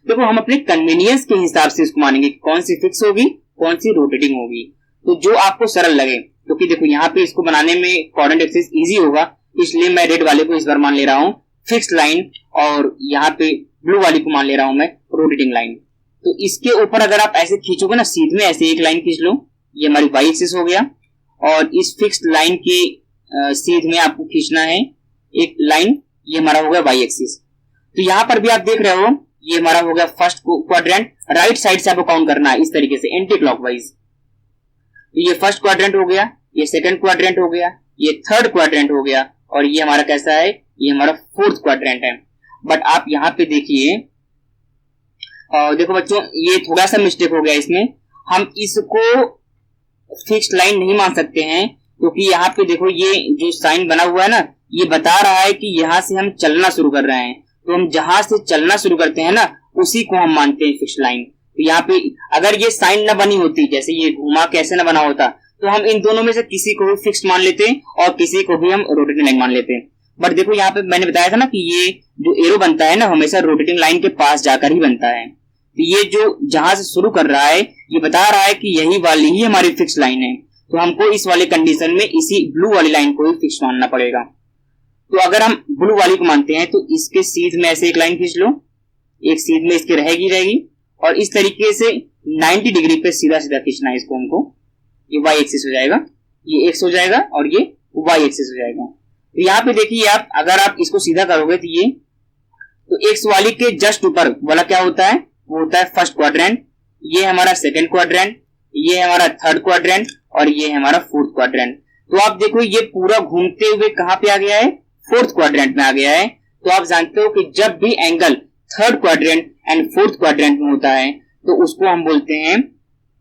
देखो हम अपने कन्वीनियंस के हिसाब से इसको मानेंगे कौन सी फिक्स होगी कौन सी रोटेटिंग होगी, तो जो आपको सरल लगे। क्योंकि देखो यहाँ पे इसको बनाने में कोऑर्डिनेट एक्सिस इजी होगा, इसलिए मैं रेड वाले को इस बार मान ले रहा हूँ फिक्स लाइन, और यहाँ पे ब्लू वाली को मान ले रहा हूं मैं रोटेटिंग लाइन। तो इसके ऊपर अगर आप ऐसे खींचोगे ना सीध में, ऐसे एक लाइन खींच लो, ये हमारी वाई एक्सिस हो गया। और इस फिक्स्ड लाइन के सीध में आपको खींचना है एक लाइन, ये हमारा हो गया वाई एक्सिस। तो यहाँ पर भी आप देख रहे हो ये हमारा हो गया फर्स्ट क्वाड्रेंट। राइट साइड से आपको काउंट करना है इस तरीके से एंटी क्लॉकवाइज। तो ये फर्स्ट क्वाड्रेंट हो गया, ये सेकंड क्वाड्रेंट हो गया, ये थर्ड क्वाड्रेंट हो गया, और ये हमारा कैसा है, ये हमारा फोर्थ क्वाड्रेंट है। बट आप यहाँ पे देखिए, देखो बच्चों ये थोड़ा सा मिस्टेक हो गया इसमें, हम इसको फिक्स्ड लाइन नहीं मान सकते हैं, क्योंकि यहाँ पे देखो ये जो साइन बना हुआ है ना, ये बता रहा है कि यहाँ से हम चलना शुरू कर रहे हैं। तो हम जहां से चलना शुरू करते हैं ना, उसी को हम मानते हैं फिक्स्ड लाइन। तो यहाँ पे अगर ये साइन न बनी होती, जैसे ये घुमा कैसे न बना होता, तो हम इन दोनों में से किसी को भी फिक्स्ड मान लेते और किसी को भी हम रोटेटिंग लाइन मान लेते। बट देखो यहाँ पे मैंने बताया था ना कि ये जो एरो बनता है ना, हमेशा रोटेटिंग लाइन के पास जाकर ही बनता है। तो ये जो जहां से शुरू कर रहा है, ये बता रहा है कि यही वाली ही हमारी फिक्स्ड लाइन है। तो हमको इस वाले कंडीशन में इसी ब्लू वाली लाइन को ही फिक्स्ड मानना पड़ेगा। तो अगर हम ब्लू वाली को मानते हैं, तो इसके सीध में ऐसे एक लाइन खींच लो, एक सीध में इसके रहेगी, और इस तरीके से 90 डिग्री पे सीधा सीधा खींचना है इसको हमको। ये वाई एक्सिस हो जाएगा, ये एक्स हो जाएगा, और ये वाई एक्सिस हो जाएगा। तो यहाँ पे देखिए आप, अगर आप इसको सीधा करोगे तो ये, तो एक्स वाली के जस्ट ऊपर वाला क्या होता है, वो होता है फर्स्ट क्वाड्रेंट, ये हमारा सेकंड क्वाड्रेंट, ये हमारा थर्ड क्वाड्रेंट, और ये हमारा फोर्थ क्वाड्रेंट। तो आप देखो ये पूरा घूमते हुए कहां पे आ गया है, फोर्थ क्वाड्रेंट में आ गया है। तो आप जानते हो कि जब भी angle third quadrant and fourth quadrant में होता है, तो उसको हम बोलते हैं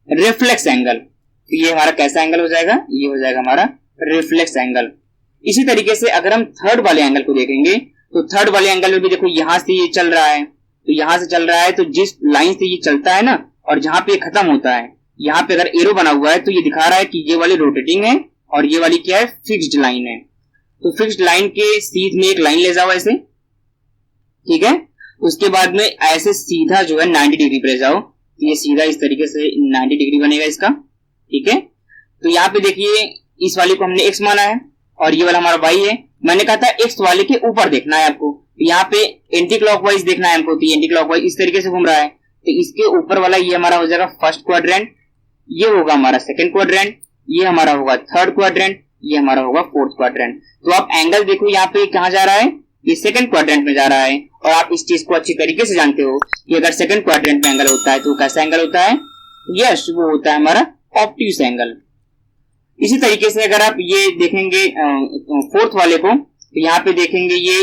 रिफ्लेक्स एंगल। तो ये हमारा कैसा एंगल हो जाएगा, ये हो जाएगा हमारा रिफ्लेक्स एंगल। इसी तरीके से अगर हम थर्ड वाले एंगल को देखेंगे, तो थर्ड वाले एंगल में भी देखो यहां से ये चल रहा है, तो यहां से चल रहा है, तो जिस लाइन से ये चलता है ना, और जहां पे खत्म होता है, यहाँ पे अगर एरो बना हुआ है, तो ये दिखा रहा है कि ये वाली रोटेटिंग है और ये वाली क्या है, फिक्स्ड लाइन है। तो फिक्स्ड लाइन के सीध में एक लाइन ले जाओ ऐसे, ठीक है। उसके बाद में ऐसे सीधा जो है 90 डिग्री पे ले जाओ, तो ये सीधा इस तरीके से 90 डिग्री बनेगा इसका, ठीक है। तो यहाँ पे देखिए इस वाले को हमने एक्स माना है और ये वाला हमारा वाई है। मैंने कहा था एक्स वाले के ऊपर देखना है आपको, तो यहाँ पे एंटी क्लॉकवाइज देखना है हमको, तो एंटी क्लॉकवाइज इस तरीके से घूम रहा है, तो इसके ऊपर वाला ये हमारा हो जाएगा फर्स्ट क्वाड्रेंट, ये होगा हमारा सेकंड क्वाड्रेंट, ये हमारा होगा थर्ड क्वाड्रेंट, ये हमारा होगा फोर्थ क्वाड्रेंट। तो आप एंगल देखो यहाँ पे कहाँ जा रहा है, ये सेकंड क्वाड्रेंट में जा रहा है। और आप इस चीज को अच्छी तरीके से जानते हो कि अगर सेकंड क्वाड्रेंट में एंगल होता है तो कैसा एंगल होता है, यस वो होता है हमारा ऑब्ट्यूस एंगल। इसी तरीके से अगर आप ये देखेंगे फोर्थ वाले को, तो यहाँ पे देखेंगे ये,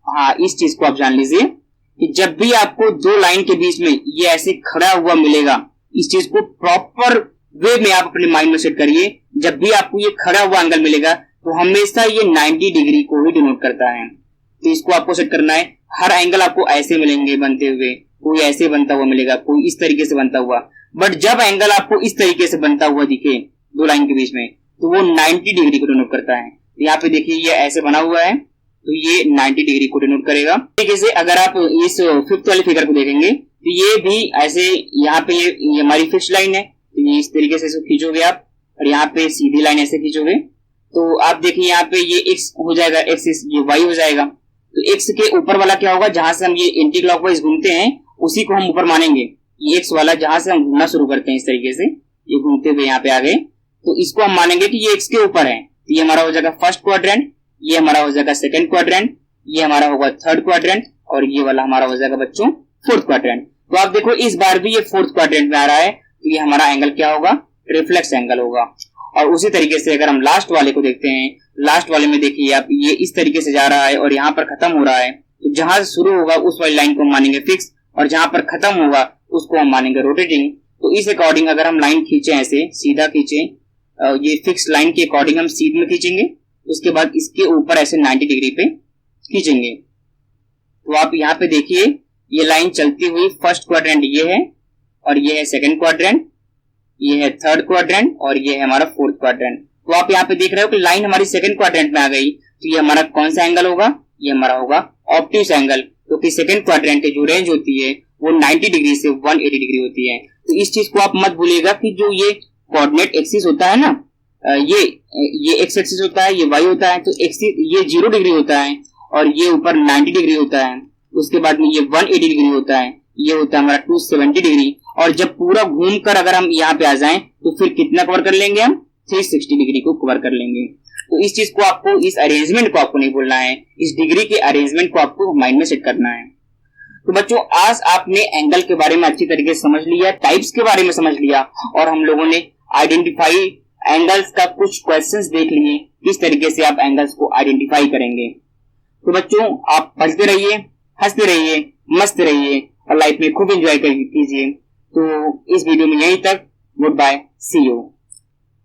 हाँ इस चीज को आप जान लीजिए कि जब भी आपको दो लाइन के बीच में ये ऐसे खड़ा हुआ मिलेगा, इस चीज को प्रॉपर वे में आप अपने माइंड में सेट करिए। जब भी आपको ये खड़ा हुआ एंगल मिलेगा, तो हमेशा ये 90 डिग्री को ही डिनोट करता है। तो इसको आपको सेट करना है। हर एंगल आपको ऐसे मिलेंगे बनते हुए, कोई ऐसे बनता हुआ मिलेगा, कोई इस तरीके से बनता हुआ। बट जब एंगल आपको इस तरीके से बनता हुआ दिखे दो लाइन के बीच में, तो वो 90 डिग्री को डिनोट करता है। यहाँ पे देखिए ये ऐसे बना हुआ है, तो ये 90 डिग्री को डिनोट करेगा। तरीके से अगर आप इस फिफ्थ वाली फिगर को देखेंगे, तो ये भी ऐसे, यहाँ पे ये हमारी फिक्स्ड लाइन है, तो ये इस तरीके से खींचोगे आप, और यहाँ पे सीधी लाइन ऐसे खींचोगे, तो आप देखिए यहाँ पे ये एक्स हो जाएगा, एक्सिस, ये वाई हो जाएगा। तो एक्स के ऊपर वाला क्या होगा, जहां से हम ये एंटी क्लॉकवाइज घूमते हैं उसी को हम ऊपर मानेंगे। ये एक्स वाला जहां से हम घूमना शुरू करते हैं इस तरीके से, ये घूमते हुए यहाँ पे आ गए, तो इसको हम मानेंगे कि ये एक्स के ऊपर है। तो ये हमारा हो जाएगा फर्स्ट क्वाड्रेंट, ये हमारा हो जाएगा सेकंड क्वाड्रेंट, ये हमारा होगा थर्ड क्वाड्रेंट, और ये वाला हमारा हो जाएगा बच्चों फोर्थ क्वाड्रेंट। तो आप देखो इस बार भी ये फोर्थ क्वाड्रेंट में आ रहा है, तो ये हमारा एंगल क्या होगा, रिफ्लेक्स एंगल होगा। और उसी तरीके से अगर हम लास्ट वाले को देखते हैं, लास्ट वाले में देखिए आप, ये इस तरीके से जा रहा है और यहाँ पर खत्म हो रहा है, तो जहां से शुरू होगा उस वाली लाइन को हम मानेंगे फिक्स, और जहां पर खत्म होगा उसको हम मानेंगे रोटेटिंग। तो इस अकॉर्डिंग अगर हम लाइन खींचे, ऐसे सीधा खींचे, ये फिक्स लाइन के अकॉर्डिंग हम सीध में खींचेंगे, उसके बाद इसके ऊपर ऐसे 90 डिग्री पे खींचेंगे। तो आप यहाँ पे देखिए ये लाइन चलती हुई फर्स्ट क्वाड्रेंट ये है, और ये है सेकंड क्वाड्रेंट, ये है थर्ड क्वाड्रेंट, और ये है हमारा फोर्थ क्वाड्रेंट। तो आप यहाँ पे देख रहे हो कि लाइन हमारी सेकंड क्वाड्रेंट में आ गई, तो ये हमारा कौन सा एंगल होगा, ये हमारा होगा ऑब्ट्यूस एंगल, क्योंकि सेकंड क्वाड्रेंट की जो रेंज होती है वो 90 डिग्री से 180 डिग्री होती है। तो इस चीज को आप मत भूलिएगा कि जो ये कोऑर्डिनेट एक्सिस होता है ना, ये एक्स एक्सिस होता है, ये वाई होता है, तो एक्सिस ये 0 डिग्री होता है और ये ऊपर 90 डिग्री होता है। उसके बाद में ये 180 डिग्री होता है, ये होता है हमारा 270 डिग्री। और जब पूरा घूमकर अगर हम यहाँ पे आ जाएं तो फिर कितना कवर कर लेंगे हम? 360 डिग्री को कवर कर लेंगे। तो इस चीज को आपको, इस अरेंजमेंट को आपको नहीं भूलना है, इस डिग्री के अरेंजमेंट को आपको माइंड में सेट करना है। तो बच्चों आज आपने एंगल के बारे में अच्छी तरीके से समझ लिया, टाइप्स के बारे में समझ लिया, और हम लोगों ने आइडेंटिफाई एंगल्स का कुछ क्वेश्चंस देख लिए, किस तरीके से आप एंगल्स को आइडेंटिफाई करेंगे। तो बच्चों आप पढ़ते रहिए, हंसते रहिए, मस्त रहिए और लाइफ में खूब एंजॉय कीजिए। तो इस वीडियो में यहीं तक। Good bye, see you.